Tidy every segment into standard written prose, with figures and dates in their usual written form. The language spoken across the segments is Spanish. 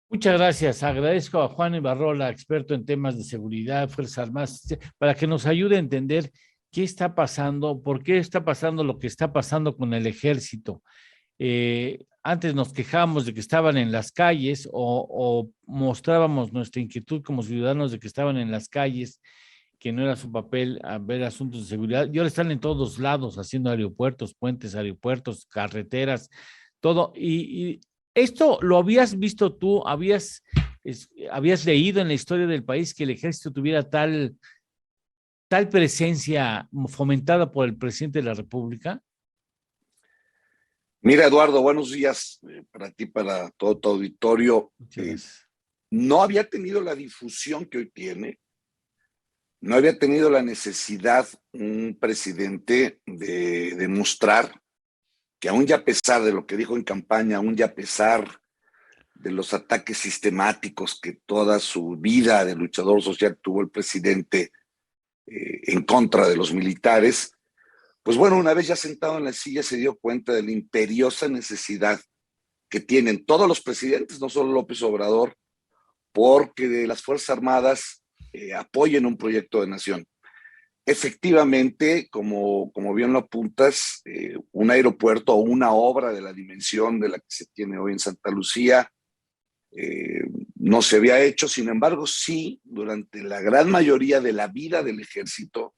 Muchas gracias. Agradezco a Juan Ibarrola, experto en temas de seguridad, Fuerzas Armadas, para que nos ayude a entender qué está pasando, por qué está pasando lo que está pasando con el ejército. Antes nos quejábamos de que estaban en las calles o mostrábamos nuestra inquietud como ciudadanos de que estaban en las calles, que no era su papel a ver asuntos de seguridad. Y ahora están en todos lados haciendo aeropuertos, puentes, aeropuertos, carreteras, todo. Y esto lo habías visto tú, habías leído en la historia del país que el ejército tuviera tal presencia fomentada por el presidente de la República. Mira, Eduardo, buenos días para ti, para todo tu auditorio. Muchas gracias. No había tenido la difusión que hoy tiene, no había tenido la necesidad un presidente de demostrar que aún ya a pesar de lo que dijo en campaña, aún ya a pesar de los ataques sistemáticos que toda su vida de luchador social tuvo el presidente en contra de los militares, pues bueno, una vez ya sentado en la silla se dio cuenta de la imperiosa necesidad que tienen todos los presidentes, no solo López Obrador, porque las Fuerzas Armadas apoyen un proyecto de nación. Efectivamente, como bien lo apuntas, un aeropuerto o una obra de la dimensión de la que se tiene hoy en Santa Lucía no se había hecho. Sin embargo, sí, durante la gran mayoría de la vida del ejército,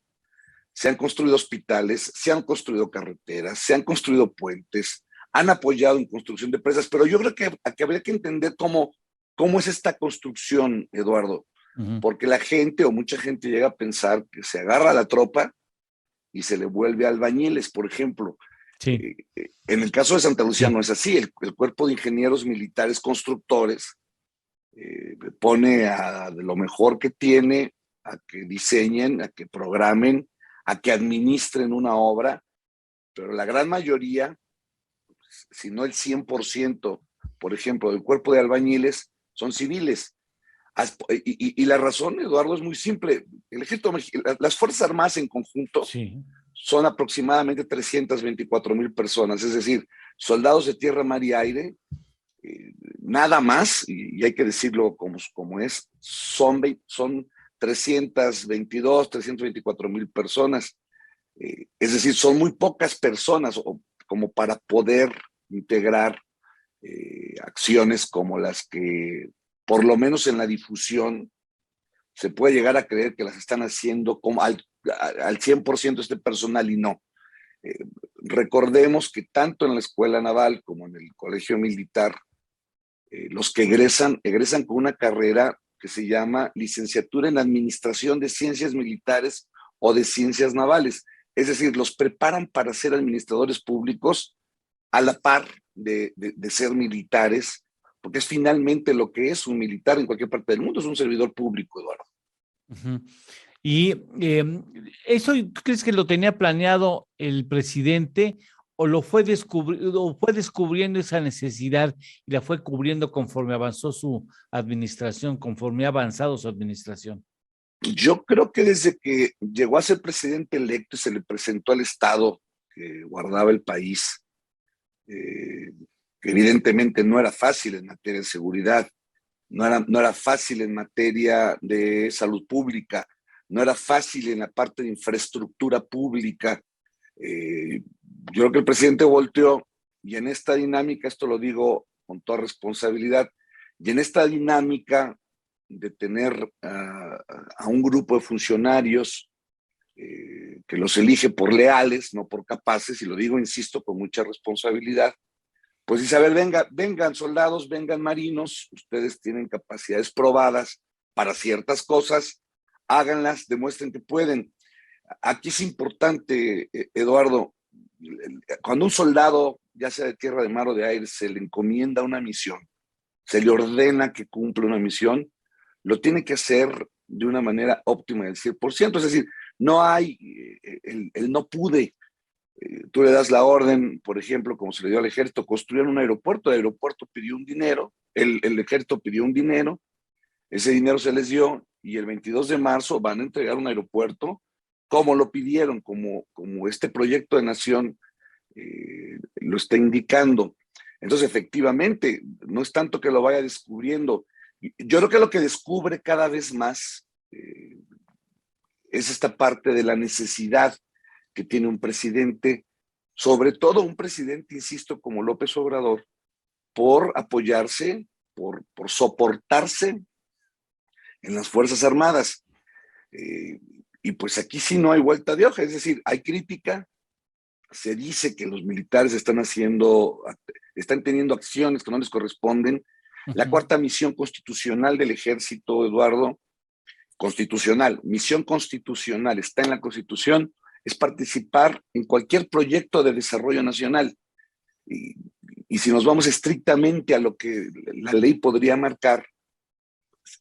se han construido hospitales, se han construido carreteras, se han construido puentes, han apoyado en construcción de presas, pero yo creo que habría que entender cómo es esta construcción, Eduardo, Ujú. porque la gente o mucha gente llega a pensar que se agarra a la tropa y se le vuelve albañiles, por ejemplo. Sí. En el caso de Santa Lucía no es así, el cuerpo de ingenieros militares constructores pone a lo mejor que tiene, a que diseñen, a que programen, a que administren una obra, pero la gran mayoría, si no el 100%, por ejemplo, del cuerpo de albañiles, son civiles. Y la razón, Eduardo, es muy simple. El ejército, las Fuerzas Armadas en conjunto Sí. son aproximadamente 324,000 personas, es decir, soldados de tierra, mar y aire, nada más, y hay que decirlo como es, son 324,000 personas. Es decir, son muy pocas personas como para poder integrar acciones como las que, por lo menos en la difusión, se puede llegar a creer que las están haciendo como al 100% este personal y no. Eh, Recordemos que tanto en la Escuela Naval como en el Colegio Militar, los que egresan con una carrera que se llama Licenciatura en Administración de Ciencias Militares o de Ciencias Navales. Es decir, los preparan para ser administradores públicos a la par de ser militares, porque es finalmente lo que es un militar en cualquier parte del mundo, es un servidor público, Eduardo. Ujú. Y eso, ¿tú crees que lo tenía planeado el presidente o o fue descubriendo esa necesidad y la fue cubriendo conforme avanzó su administración, conforme ha avanzado su administración? Yo creo que desde que llegó a ser presidente electo y se le presentó al Estado que guardaba el país, eh, que evidentemente no era fácil en materia de seguridad, no era fácil en materia de salud pública, no era fácil en la parte de infraestructura pública. Yo creo que el presidente volteó y en esta dinámica, esto lo digo con toda responsabilidad, y en esta dinámica de tener a un grupo de funcionarios que los elige por leales, no por capaces, y lo digo, insisto, con mucha responsabilidad, pues dice, a ver, vengan soldados, vengan marinos, ustedes tienen capacidades probadas para ciertas cosas, háganlas, demuestren que pueden. Aquí es importante, Eduardo, cuando un soldado, ya sea de tierra, de mar o de aire, se le encomienda una misión, se le ordena que cumpla una misión, lo tiene que hacer de una manera óptima del 100%. Es decir, no hay el no pude. Tú le das la orden, por ejemplo, como se le dio al ejército, construir un aeropuerto, el aeropuerto pidió un dinero, el ejército pidió un dinero, ese dinero se les dio y el 22 de marzo van a entregar un aeropuerto como lo pidieron, como este proyecto de nación lo está indicando. Entonces, efectivamente, no es tanto que lo vaya descubriendo. Yo creo que lo que descubre cada vez más es esta parte de la necesidad que tiene un presidente, sobre todo un presidente, insisto, como López Obrador, por apoyarse, por soportarse en las Fuerzas Armadas. Y pues aquí sí no hay vuelta de hoja, es decir, hay crítica, se dice que los militares están teniendo acciones que no les corresponden. La cuarta misión constitucional del ejército, Eduardo, misión constitucional, está en la Constitución, es participar en cualquier proyecto de desarrollo nacional. Y si nos vamos estrictamente a lo que la ley podría marcar,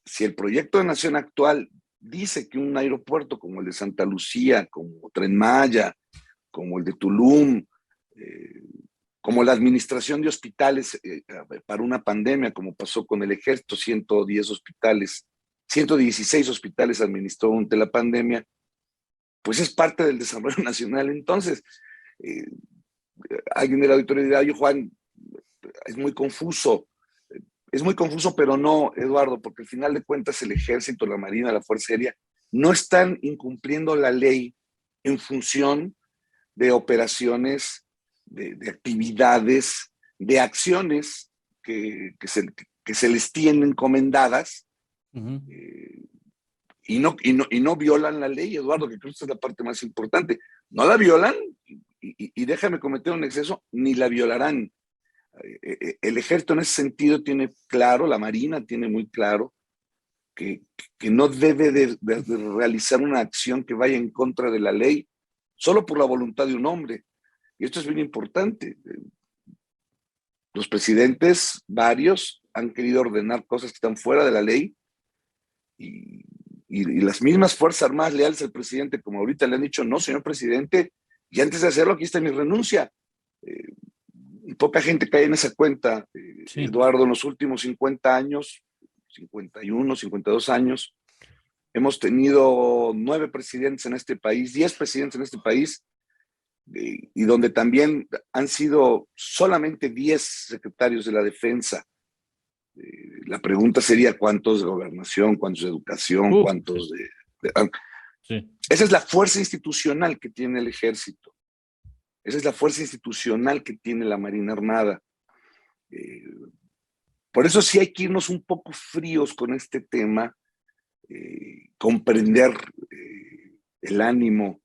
si el proyecto de nación actual dice que un aeropuerto como el de Santa Lucía, como Tren Maya, como el de Tulum, como la administración de hospitales para una pandemia, como pasó con el ejército, 116 hospitales administró durante la pandemia, pues es parte del desarrollo nacional. Entonces, alguien de la auditoría dirá, oye, Juan, es muy confuso, pero no, Eduardo, porque al final de cuentas el ejército, la marina, la fuerza aérea, no están incumpliendo la ley en función de operaciones, de actividades, de acciones que se les tienen encomendadas, y no violan la ley, Eduardo, que creo que esta es la parte más importante. No la violan, y déjame cometer un exceso, ni la violarán. El ejército en ese sentido tiene claro, la marina tiene muy claro que no debe de realizar una acción que vaya en contra de la ley solo por la voluntad de un hombre. Y esto es bien importante. Los presidentes, varios, han querido ordenar cosas que están fuera de la ley, y las mismas Fuerzas Armadas leales al presidente, como ahorita le han dicho, no, señor presidente, y antes de hacerlo, aquí está mi renuncia. Poca gente cae en esa cuenta, sí. Eduardo, en los últimos 50 años, 51, 52 años, hemos tenido 9 presidentes en este país, 10 presidentes en este país, y donde también han sido solamente 10 secretarios de la defensa. La pregunta sería cuántos de gobernación, cuántos de educación, cuántos de... Sí. Esa es la fuerza institucional que tiene el ejército. Esa es la fuerza institucional que tiene la Marina Armada. Por eso sí hay que irnos un poco fríos con este tema, comprender el ánimo,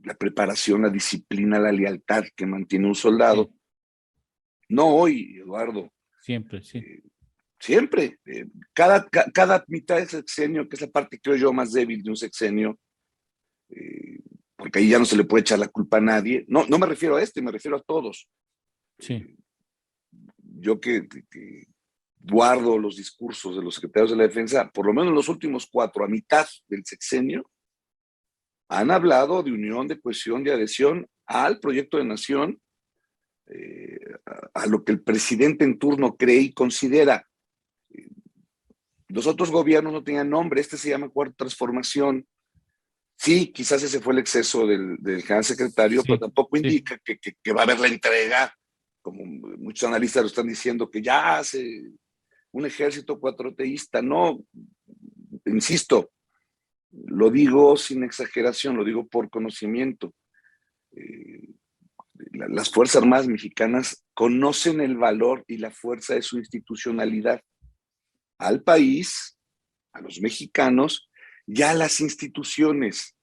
la preparación, la disciplina, la lealtad que mantiene un soldado. Sí. No hoy, Eduardo. Siempre, sí. Siempre. Cada mitad de sexenio, que es la parte, creo yo, más débil de un sexenio, porque ahí ya no se le puede echar la culpa a nadie. No me refiero a me refiero a todos. Sí. Yo que guardo los discursos de los secretarios de la defensa, por lo menos en los últimos 4, a mitad del sexenio, han hablado de unión, de cohesión, de adhesión al proyecto de nación, a lo que el presidente en turno cree y considera. Los otros gobiernos no tenían nombre, este se llama Cuarta Transformación. Sí, quizás ese fue el exceso del general secretario, sí, pero tampoco indica que va a haber la entrega, como muchos analistas lo están diciendo, que ya hace un ejército cuatroteísta. No, insisto, lo digo sin exageración, lo digo por conocimiento. Las Fuerzas Armadas mexicanas conocen el valor y la fuerza de su institucionalidad al país, a los mexicanos y a las instituciones,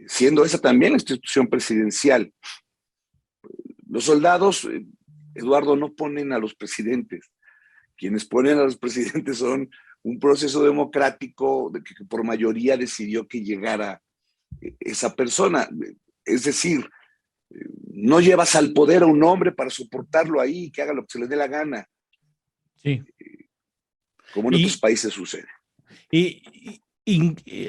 siendo esa también la institución presidencial. Los soldados, Eduardo, no ponen a los presidentes. Quienes ponen a los presidentes son un proceso democrático de que por mayoría decidió que llegara esa persona. Es decir, no llevas al poder a un hombre para soportarlo ahí y que haga lo que se le dé la gana. Sí. Como en otros países sucede.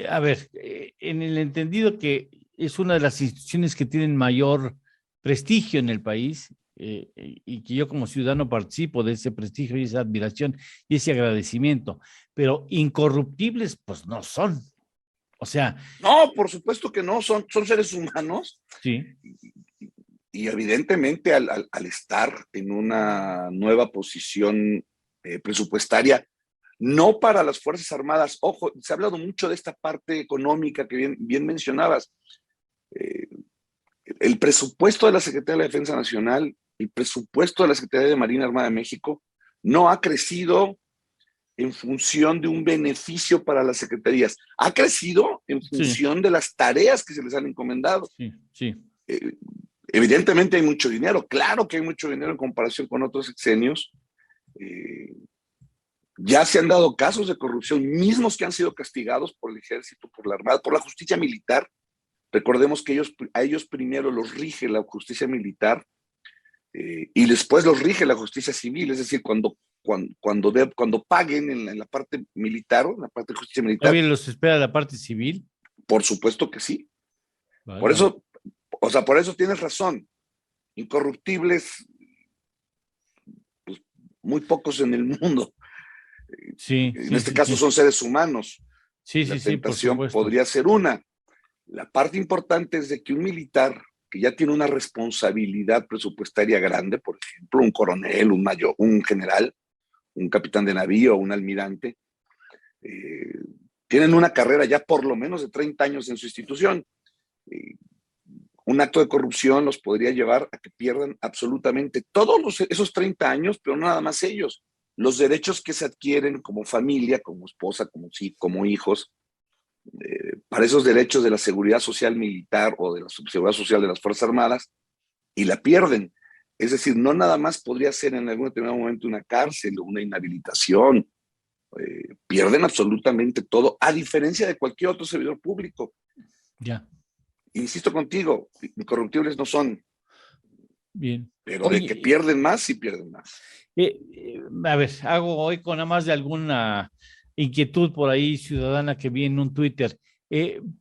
A ver, en el entendido que es una de las instituciones que tienen mayor prestigio en el país, y que yo como ciudadano participo de ese prestigio y esa admiración y ese agradecimiento, pero incorruptibles pues no son. O sea... No, por supuesto que no, son seres humanos. Sí. y evidentemente al estar en una nueva posición presupuestaria, no para las Fuerzas Armadas, ojo, se ha hablado mucho de esta parte económica que bien mencionabas, eh, el presupuesto de la Secretaría de la Defensa Nacional, el presupuesto de la Secretaría de Marina Armada de México no ha crecido en función de un beneficio para las secretarías, ha crecido en función de las tareas que se les han encomendado. Sí, sí. Evidentemente hay mucho dinero, claro que hay mucho dinero en comparación con otros sexenios. Ya se han dado casos de corrupción, mismos que han sido castigados por el ejército, por la armada, por la justicia militar. Recordemos que a ellos primero los rige la justicia militar y después los rige la justicia civil, es decir, cuando paguen en la parte militar, en la parte de justicia militar. ¿Todavía los espera la parte civil? Por supuesto que sí. Vale. Por eso tienes razón. Incorruptibles, pues, muy pocos en el mundo. Sí, en este caso son seres humanos. La tentación podría ser una. La parte importante es de que un militar que ya tiene una responsabilidad presupuestaria grande, por ejemplo, un coronel, un mayor, un general, un capitán de navío, un almirante, tienen una carrera ya por lo menos de 30 años en su institución. Un acto de corrupción los podría llevar a que pierdan absolutamente todos esos 30 años, pero no nada más ellos. Los derechos que se adquieren como familia, como esposa, como hijos, para esos derechos de la seguridad social militar o de la seguridad social de las Fuerzas Armadas, y la pierden. Es decir, no nada más podría ser en algún determinado momento una cárcel o una inhabilitación. Pierden absolutamente todo, a diferencia de cualquier otro servidor público. Ya. Insisto contigo, incorruptibles no son. Bien. Pero de que pierden más, sí pierden más. A ver, hago hoy con nada más de alguna inquietud por ahí ciudadana que vi en un Twitter.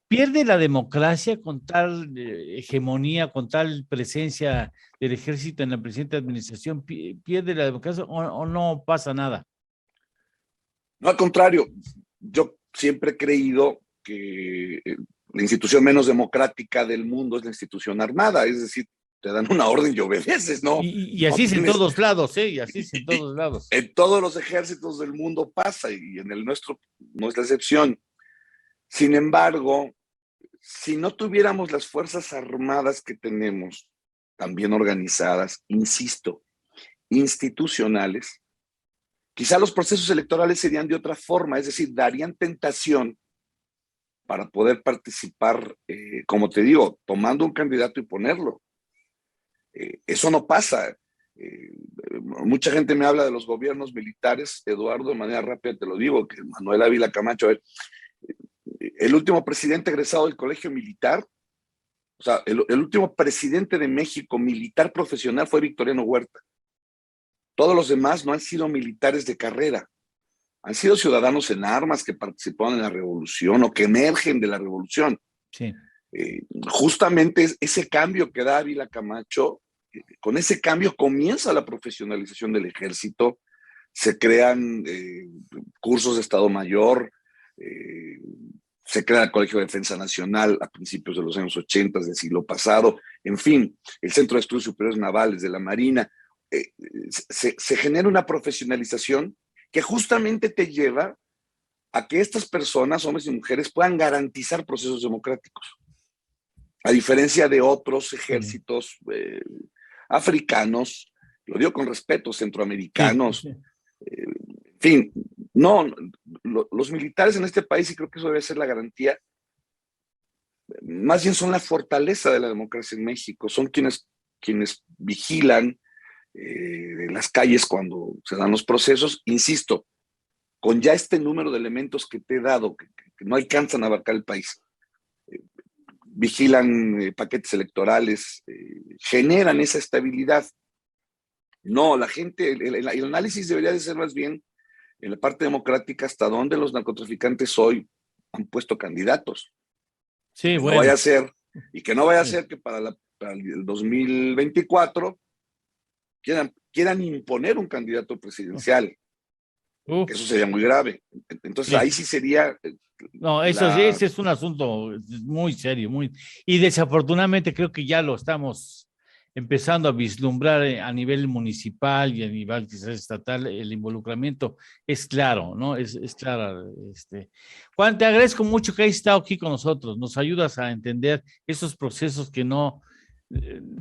¿Pierde la democracia con tal hegemonía, con tal presencia del ejército en la presente administración? ¿Pierde la democracia o no pasa nada? No, al contrario, yo siempre he creído que la institución menos democrática del mundo es la institución armada, es decir, te dan una orden y obedeces, ¿no? Y así es en todos lados, ¿eh? Y así es en todos lados. En todos los ejércitos del mundo pasa y en el nuestro no es la excepción. Sin embargo, si no tuviéramos las fuerzas armadas que tenemos, también organizadas, insisto, institucionales, quizá los procesos electorales serían de otra forma, es decir, darían tentación para poder participar, como te digo, tomando un candidato y ponerlo. Eso no pasa. Mucha gente me habla de los gobiernos militares, Eduardo, de manera rápida te lo digo, que Manuel Ávila Camacho, el último presidente egresado del colegio militar, o sea, el último presidente de México militar profesional fue Victoriano Huerta. Todos los demás no han sido militares de carrera, han sido ciudadanos en armas que participaron en la revolución o que emergen de la revolución. Sí. Justamente ese cambio que da Ávila Camacho, con ese cambio comienza la profesionalización del ejército, se crean cursos de Estado Mayor, se crea el Colegio de Defensa Nacional a principios de los años 80 del siglo pasado, en fin, el Centro de Estudios Superiores Navales de la Marina, se genera una profesionalización que justamente te lleva a que estas personas, hombres y mujeres, puedan garantizar procesos democráticos. A diferencia de otros ejércitos africanos, lo digo con respeto, centroamericanos, Sí. En fin, no, los militares en este país, y creo que eso debe ser la garantía, más bien son la fortaleza de la democracia en México, son quienes vigilan las calles cuando se dan los procesos, insisto, con ya este número de elementos que te he dado, que no alcanzan a abarcar el país, vigilan paquetes electorales, generan esa estabilidad. No, la gente, el análisis debería de ser más bien en la parte democrática hasta dónde los narcotraficantes hoy han puesto candidatos. Sí, que bueno. No vaya a ser, y que no vaya a ser que para el 2024 quieran imponer un candidato presidencial. Eso sería muy grave. Entonces ahí sí sería... No, ese es un asunto muy serio, y desafortunadamente creo que ya lo estamos empezando a vislumbrar a nivel municipal y a nivel quizás estatal el involucramiento es claro, ¿no? Es clara. Juan, te agradezco mucho que hayas estado aquí con nosotros. Nos ayudas a entender esos procesos que no,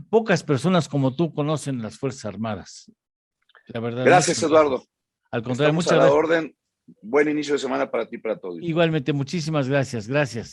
pocas personas como tú conocen las Fuerzas Armadas. La verdad. Gracias, Eduardo. Al contrario, estamos muchas a la gracias. orden. Buen inicio de semana para ti y para todos. Igualmente, muchísimas gracias. Gracias.